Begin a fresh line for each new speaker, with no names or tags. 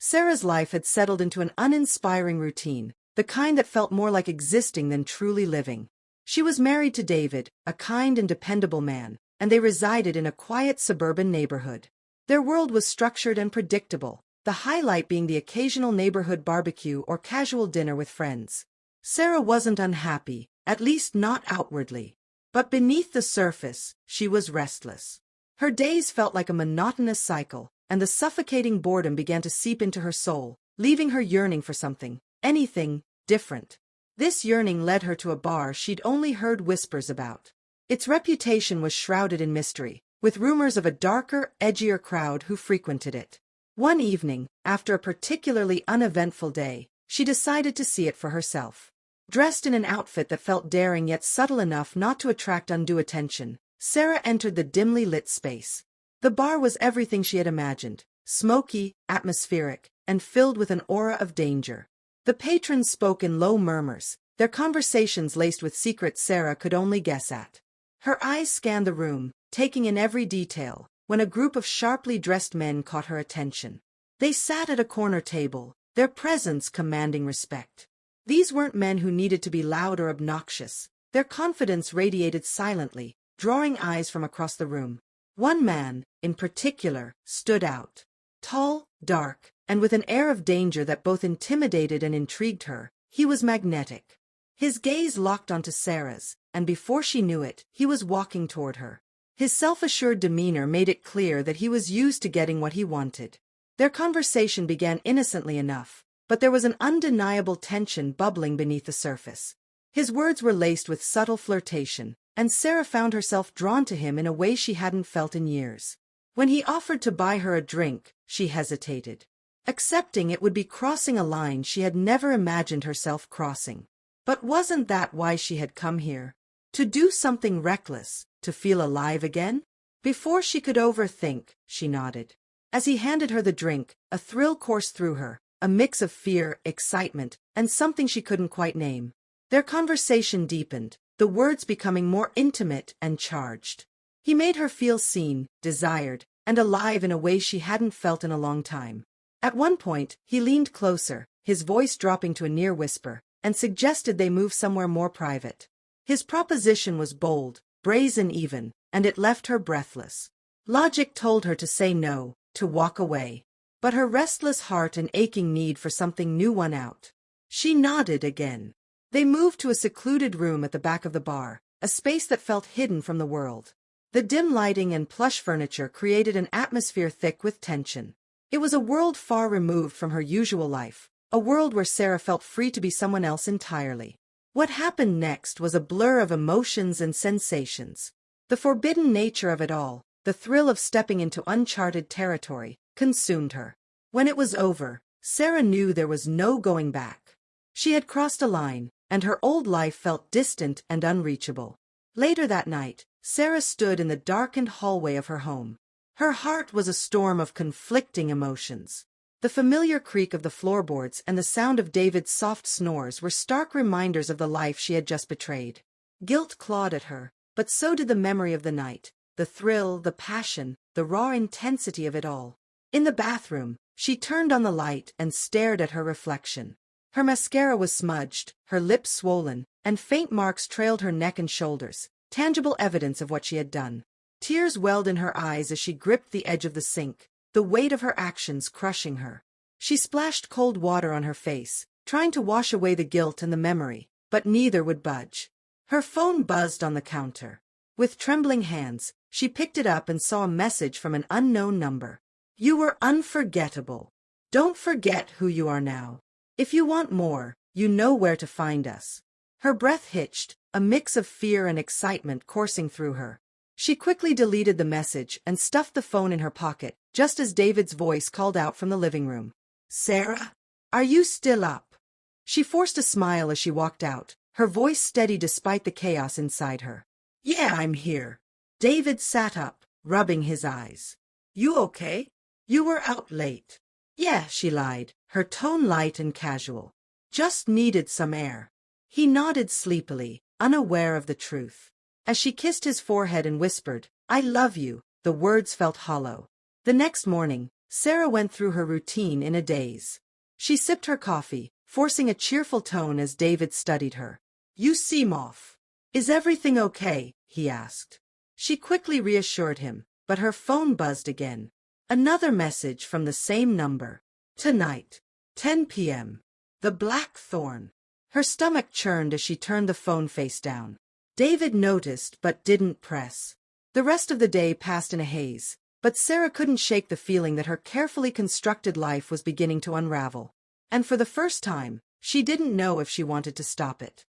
Sarah's life had settled into an uninspiring routine, the kind that felt more like existing than truly living. She was married to David, a kind and dependable man, and they resided in a quiet suburban neighborhood. Their world was structured and predictable, the highlight being the occasional neighborhood barbecue or casual dinner with friends. Sarah wasn't unhappy, at least not outwardly. But beneath the surface, she was restless. Her days felt like a monotonous cycle, and the suffocating boredom began to seep into her soul, leaving her yearning for something, anything, different. This yearning led her to a bar she'd only heard whispers about. Its reputation was shrouded in mystery, with rumors of a darker, edgier crowd who frequented it. One evening, after a particularly uneventful day, she decided to see it for herself. Dressed in an outfit that felt daring yet subtle enough not to attract undue attention, Sarah entered the dimly lit space. The bar was everything she had imagined, smoky, atmospheric, and filled with an aura of danger. The patrons spoke in low murmurs, their conversations laced with secrets Sarah could only guess at. Her eyes scanned the room, taking in every detail, when a group of sharply dressed men caught her attention. They sat at a corner table, their presence commanding respect. These weren't men who needed to be loud or obnoxious. Their confidence radiated silently, drawing eyes from across the room. One man, in particular, stood out. Tall, dark, and with an air of danger that both intimidated and intrigued her, he was magnetic. His gaze locked onto Sarah's, and before she knew it, he was walking toward her. His self-assured demeanor made it clear that he was used to getting what he wanted. Their conversation began innocently enough, but there was an undeniable tension bubbling beneath the surface. His words were laced with subtle flirtation, and Sarah found herself drawn to him in a way she hadn't felt in years. When he offered to buy her a drink, she hesitated. Accepting it would be crossing a line she had never imagined herself crossing. But wasn't that why she had come here? To do something reckless, to feel alive again? Before she could overthink, she nodded. As he handed her the drink, a thrill coursed through her, a mix of fear, excitement, and something she couldn't quite name. Their conversation deepened, the words becoming more intimate and charged. He made her feel seen, desired, and alive in a way she hadn't felt in a long time. At one point, he leaned closer, his voice dropping to a near whisper, and suggested they move somewhere more private. His proposition was bold, brazen even, and it left her breathless. Logic told her to say no, to walk away. But her restless heart and aching need for something new won out. She nodded again. They moved to a secluded room at the back of the bar, a space that felt hidden from the world. The dim lighting and plush furniture created an atmosphere thick with tension. It was a world far removed from her usual life, a world where Sarah felt free to be someone else entirely. What happened next was a blur of emotions and sensations. The forbidden nature of it all, the thrill of stepping into uncharted territory, consumed her. When it was over, Sarah knew there was no going back. She had crossed a line, and her old life felt distant and unreachable. Later that night, Sarah stood in the darkened hallway of her home. Her heart was a storm of conflicting emotions. The familiar creak of the floorboards and the sound of David's soft snores were stark reminders of the life she had just betrayed. Guilt clawed at her, but so did the memory of the night, the thrill, the passion, the raw intensity of it all. In the bathroom, she turned on the light and stared at her reflection. Her mascara was smudged, her lips swollen, and faint marks trailed her neck and shoulders, tangible evidence of what she had done. Tears welled in her eyes as she gripped the edge of the sink, the weight of her actions crushing her. She splashed cold water on her face, trying to wash away the guilt and the memory, but neither would budge. Her phone buzzed on the counter. With trembling hands, she picked it up and saw a message from an unknown number. "You were unforgettable. Don't forget who you are now. If you want more, you know where to find us." Her breath hitched, a mix of fear and excitement coursing through her. She quickly deleted the message and stuffed the phone in her pocket, just as David's voice called out from the living room. "Sarah, are you still up?" She forced a smile as she walked out, her voice steady despite the chaos inside her. "Yeah, I'm here." David sat up, rubbing his eyes. "You okay? You were out late." "Yeah," she lied, her tone light and casual. "Just needed some air." He nodded sleepily, unaware of the truth. As she kissed his forehead and whispered, "I love you," the words felt hollow. The next morning, Sarah went through her routine in a daze. She sipped her coffee, forcing a cheerful tone as David studied her. "You seem off. Is everything okay?" he asked. She quickly reassured him, but her phone buzzed again. Another message from the same number. "Tonight, 10 p.m. The Blackthorn." Her stomach churned as she turned the phone face down. David noticed but didn't press. The rest of the day passed in a haze, but Sarah couldn't shake the feeling that her carefully constructed life was beginning to unravel. And for the first time, she didn't know if she wanted to stop it.